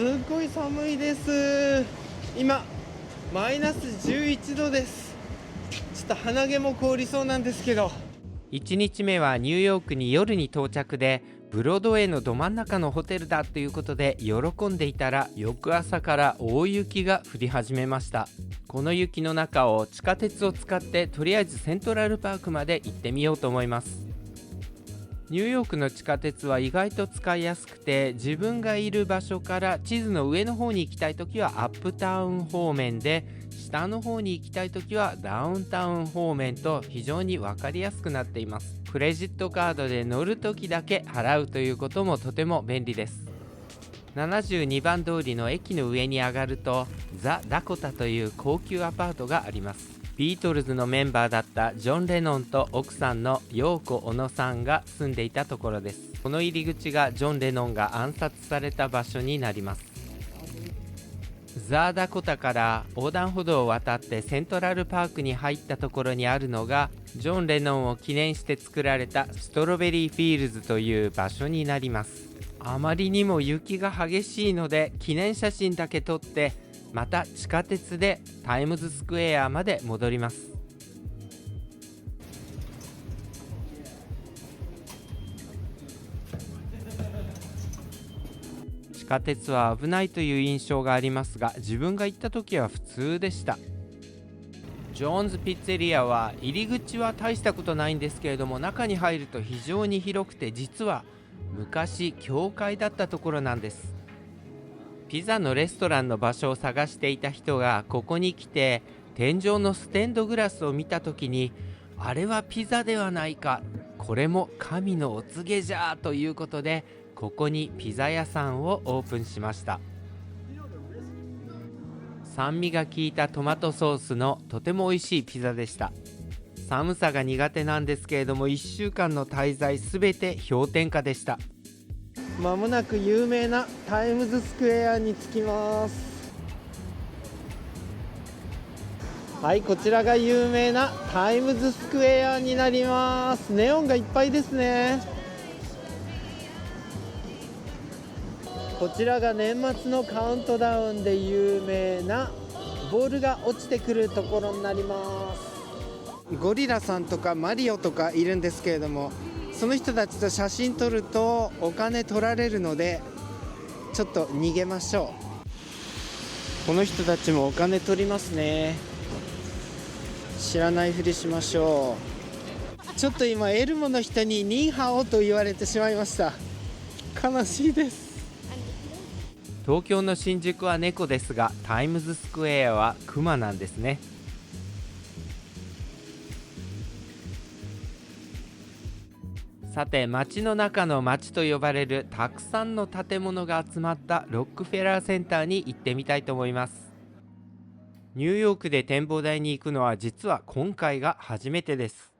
すっごい寒いです。今マイナス11度です。ちょっと鼻毛も凍りそうなんですけど。1日目はニューヨークに夜に到着で、ブロードウェイのど真ん中のホテルだということで喜んでいたら、翌朝から大雪が降り始めました。この雪の中を地下鉄を使ってとりあえずセントラルパークまで行ってみようと思います。ニューヨークの地下鉄は意外と使いやすくて、自分がいる場所から地図の上の方に行きたいときはアップタウン方面で、下の方に行きたいときはダウンタウン方面と非常に分かりやすくなっています。クレジットカードで乗るときだけ払うということもとても便利です。72番通りの駅の上に上がるとザ・ダコタという高級アパートがあります。ビートルズのメンバーだったジョン・レノンと奥さんのヨーコ・オノさんが住んでいたところです。この入り口がジョン・レノンが暗殺された場所になります。ザ・ダコタから横断歩道を渡ってセントラルパークに入ったところにあるのが、ジョン・レノンを記念して作られたストロベリーフィールズという場所になります。あまりにも雪が激しいので記念写真だけ撮って、また地下鉄でタイムズスクエアまで戻ります。地下鉄は危ないという印象がありますが、自分が行った時は普通でした。ジョーンズピッツェリアは入り口は大したことないんですけれども、中に入ると非常に広くて、実は昔教会だったところなんです。ピザのレストランの場所を探していた人がここに来て、天井のステンドグラスを見た時に、あれはピザではないか、これも神のお告げじゃということで、ここにピザ屋さんをオープンしました。酸味が効いたトマトソースのとても美味しいピザでした。寒さが苦手なんですけれども、1週間の滞在すべて氷点下でした。まもなく有名なタイムズスクエアに着きます。はい、こちらが有名なタイムズスクエアになります。ネオンがいっぱいですね。こちらが年末のカウントダウンで有名なボールが落ちてくるところになります。ゴリラさんとかマリオとかいるんですけれども、その人たちと写真撮るとお金取られるので、ちょっと逃げましょう。この人たちもお金取りますね。知らないふりしましょう。ちょっと今エルモの人にニーハオと言われてしまいました。悲しいです。東京の新宿は猫ですが、タイムズスクエアはクマなんですね。さて、街の中の街と呼ばれるたくさんの建物が集まったロックフェラーセンターに行ってみたいと思います。ニューヨークで展望台に行くのは実は今回が初めてです。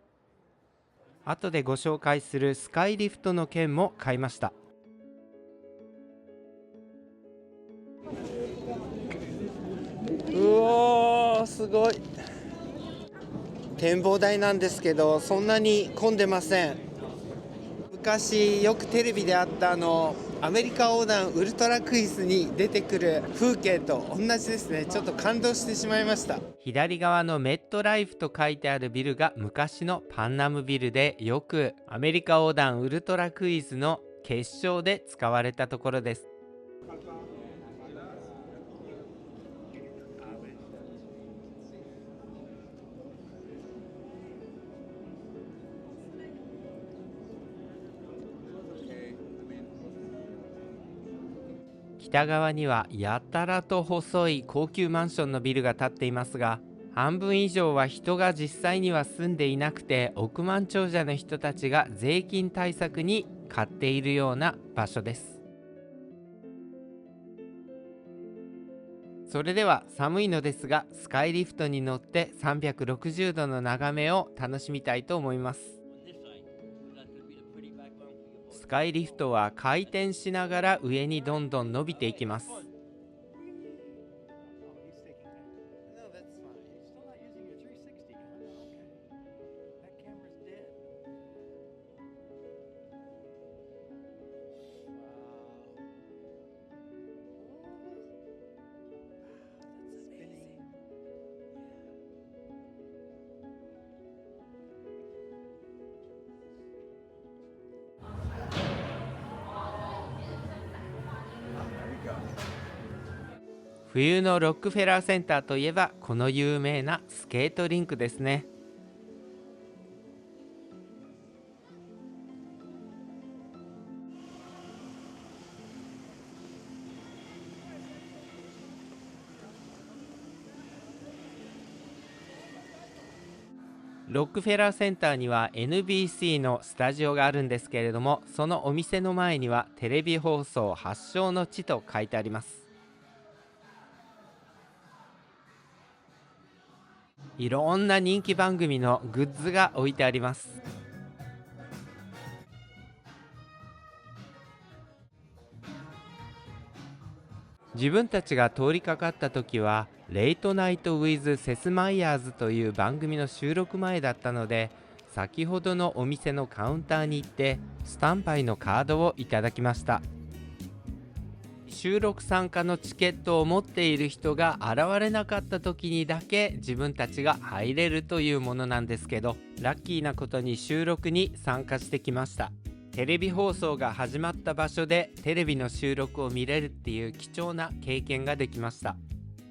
後でご紹介するスカイリフトの件も買いました。うおー、すごい。展望台なんですけど、そんなに混んでません。昔よくテレビであったアメリカ横断ウルトラクイズに出てくる風景と同じですね。ちょっと感動してしまいました。左側のメットライフと書いてあるビルが昔のパンナムビルで、よくアメリカ横断ウルトラクイズの決勝で使われたところです。北側にはやたらと細い高級マンションのビルが建っていますが、半分以上は人が実際には住んでいなくて、億万長者の人たちが税金対策に買っているような場所です。それでは寒いのですが、スカイリフトに乗って360度の眺めを楽しみたいと思います。スカイリフトは回転しながら上にどんどん伸びていきます。冬のロックフェラーセンターといえばこの有名なスケートリンクですね。ロックフェラーセンターには NBC のスタジオがあるんですけれども、そのお店の前にはテレビ放送発祥の地と書いてあります。いろんな人気番組のグッズが置いてあります。自分たちが通りかかった時はレイトナイトウィズ・セスマイヤーズという番組の収録前だったので、先ほどのお店のカウンターに行ってスタンバイのカードをいただきました。収録参加のチケットを持っている人が現れなかった時にだけ自分たちが入れるというものなんですけど、ラッキーなことに収録に参加してきました。テレビ放送が始まった場所でテレビの収録を見れるっていう貴重な経験ができました。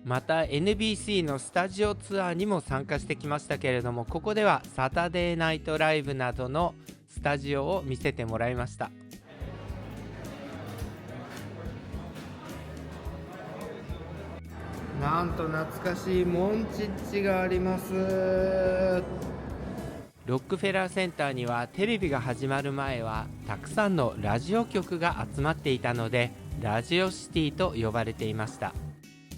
また NBC のスタジオツアーにも参加してきましたけれども、ここではサタデーナイトライブなどのスタジオを見せてもらいました。なんと懐かしいモンチッチがあります。ロックフェラーセンターにはテレビが始まる前はたくさんのラジオ局が集まっていたので、ラジオシティと呼ばれていました。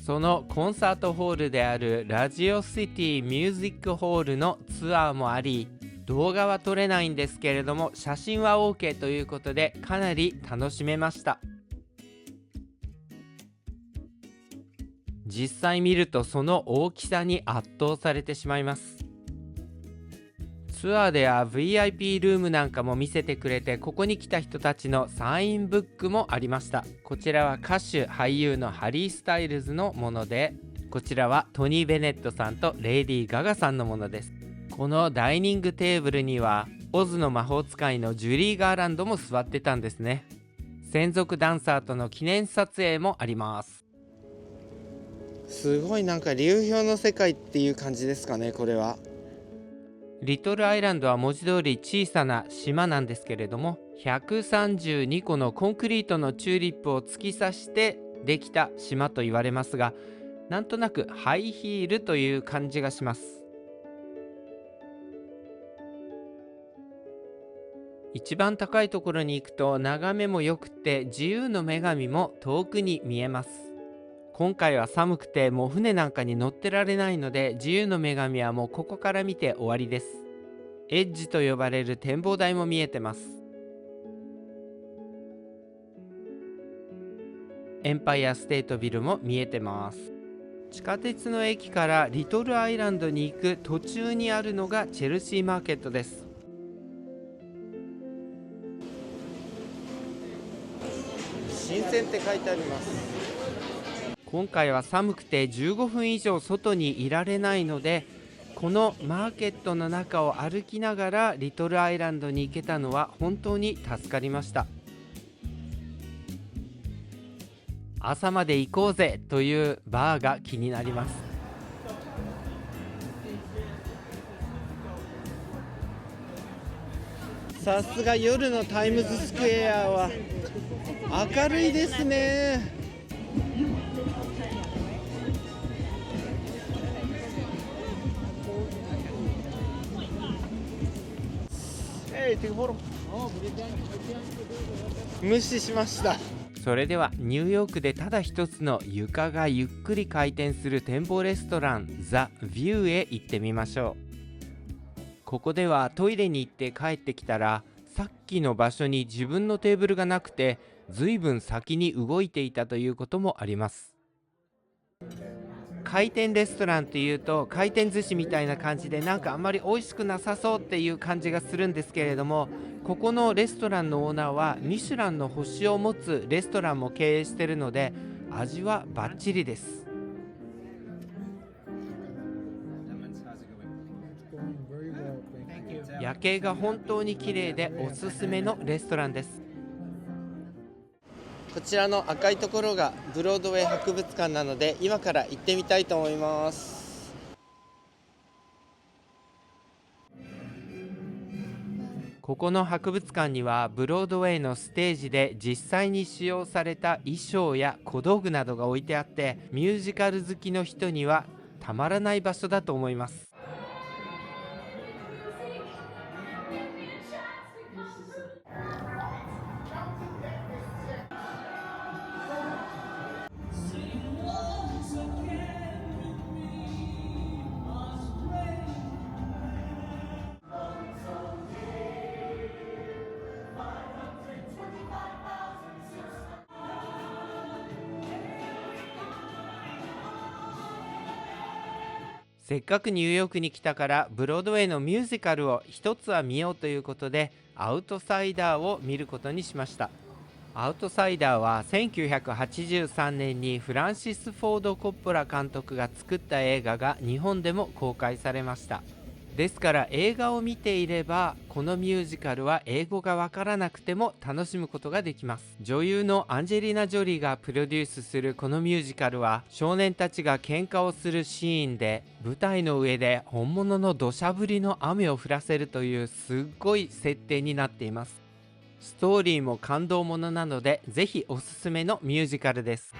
そのコンサートホールであるラジオシティミュージックホールのツアーもあり、動画は撮れないんですけれども写真は OK ということでかなり楽しめました。実際見るとその大きさに圧倒されてしまいます。ツアーでは VIP ルームなんかも見せてくれて、ここに来た人たちのサインブックもありました。こちらは歌手俳優のハリー・スタイルズのもので、こちらはトニー・ベネットさんとレイディー・ガガさんのものです。このダイニングテーブルにはオズの魔法使いのジュリー・ガーランドも座ってたんですね。専属ダンサーとの記念撮影もあります。すごいなんか流氷の世界っていう感じですかね、これは。リトルアイランドは文字通り小さな島なんですけれども、132個のコンクリートのチューリップを突き刺してできた島と言われますが、なんとなくハイヒールという感じがします。一番高いところに行くと眺めも良くて、自由の女神も遠くに見えます。今回は寒くてもう船なんかに乗ってられないので、自由の女神はもうここから見て終わりです。エッジと呼ばれる展望台も見えてます。エンパイアステートビルも見えてます。地下鉄の駅からリトルアイランドに行く途中にあるのがチェルシーマーケットです。新鮮って書いてあります。今回は寒くて15分以上外にいられないので、このマーケットの中を歩きながらリトルアイランドに行けたのは本当に助かりました。朝まで行こうぜというバーが気になります。さすが夜のタイムズスクエアは明るいですね。無視しました。それではニューヨークでただ一つの床がゆっくり回転する展望レストランザ・ビューへ行ってみましょう。ここではトイレに行って帰ってきたら、さっきの場所に自分のテーブルがなくてずいぶん先に動いていたということもあります。回転レストランっていうと回転寿司みたいな感じでなんかあんまり美味しくなさそうっていう感じがするんですけれども、ここのレストランのオーナーはミシュランの星を持つレストランも経営しているので、味はバッチリです。夜景が本当に綺麗でおすすめのレストランです。こちらの赤いところがブロードウェイ博物館なので、今から行ってみたいと思います。ここの博物館にはブロードウェイのステージで実際に使用された衣装や小道具などが置いてあって、ミュージカル好きの人にはたまらない場所だと思います。せっかくニューヨークに来たからブロードウェイのミュージカルを一つは見ようということで、アウトサイダーを見ることにしました。アウトサイダーは1983年にフランシス・フォード・コッポラ監督が作った映画が日本でも公開されました。ですから映画を見ていればこのミュージカルは英語がわからなくても楽しむことができます。女優のアンジェリーナ・ジョリーがプロデュースするこのミュージカルは、少年たちが喧嘩をするシーンで舞台の上で本物の土砂降りの雨を降らせるというすっごい設定になっています。ストーリーも感動ものなのでぜひおすすめのミュージカルです。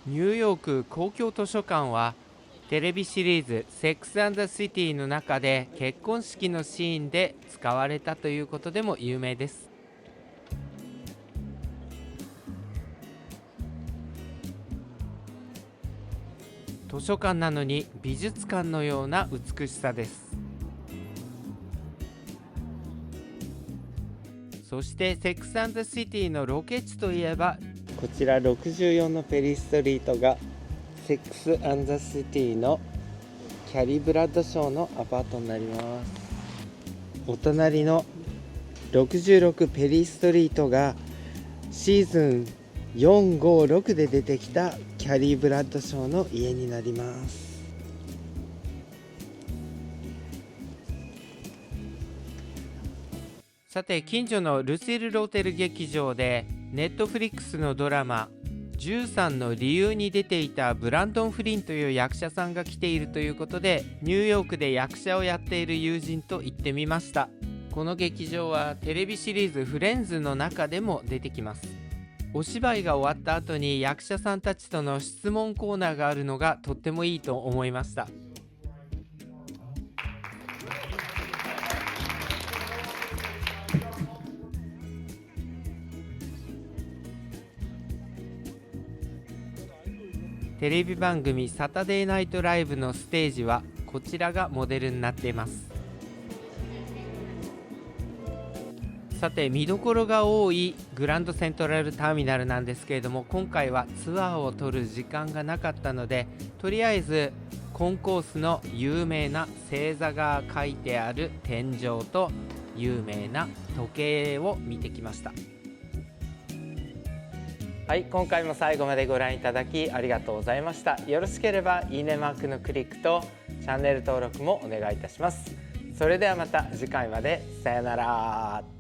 ニューヨーク公共図書館はテレビシリーズ「セックス・アンド・ザ・シティ」の中で結婚式のシーンで使われたということでも有名です。図書館なのに美術館のような美しさです。そしてセックス・アンド・ザ・シティのロケ地といえば、こちら64のペリーストリートがセックス・アンド・ザ・シティのキャリー・ブラッドショーのアパートになります。お隣の66ペリーストリートがシーズン456で出てきたキャリー・ブラッドショーの家になります。さて、近所のルシル・ローテル劇場でネットフリックスのドラマ13の理由に出ていたブランドン・フリンという役者さんが来ているということで、ニューヨークで役者をやっている友人と行ってみました。この劇場はテレビシリーズフレンズの中でも出てきます。お芝居が終わった後に役者さんたちとの質問コーナーがあるのがとってもいいと思いました。テレビ番組サタデーナイトライブのステージはこちらがモデルになっています。さて、見どころが多いグランドセントラルターミナルなんですけれども、今回はツアーを撮る時間がなかったので、とりあえずコンコースの有名な星座が書いてある天井と有名な時計を見てきました。はい、今回も最後までご覧いただきありがとうございました。よろしければいいねマークのクリックとチャンネル登録もお願いいたします。それではまた次回まで。さよなら。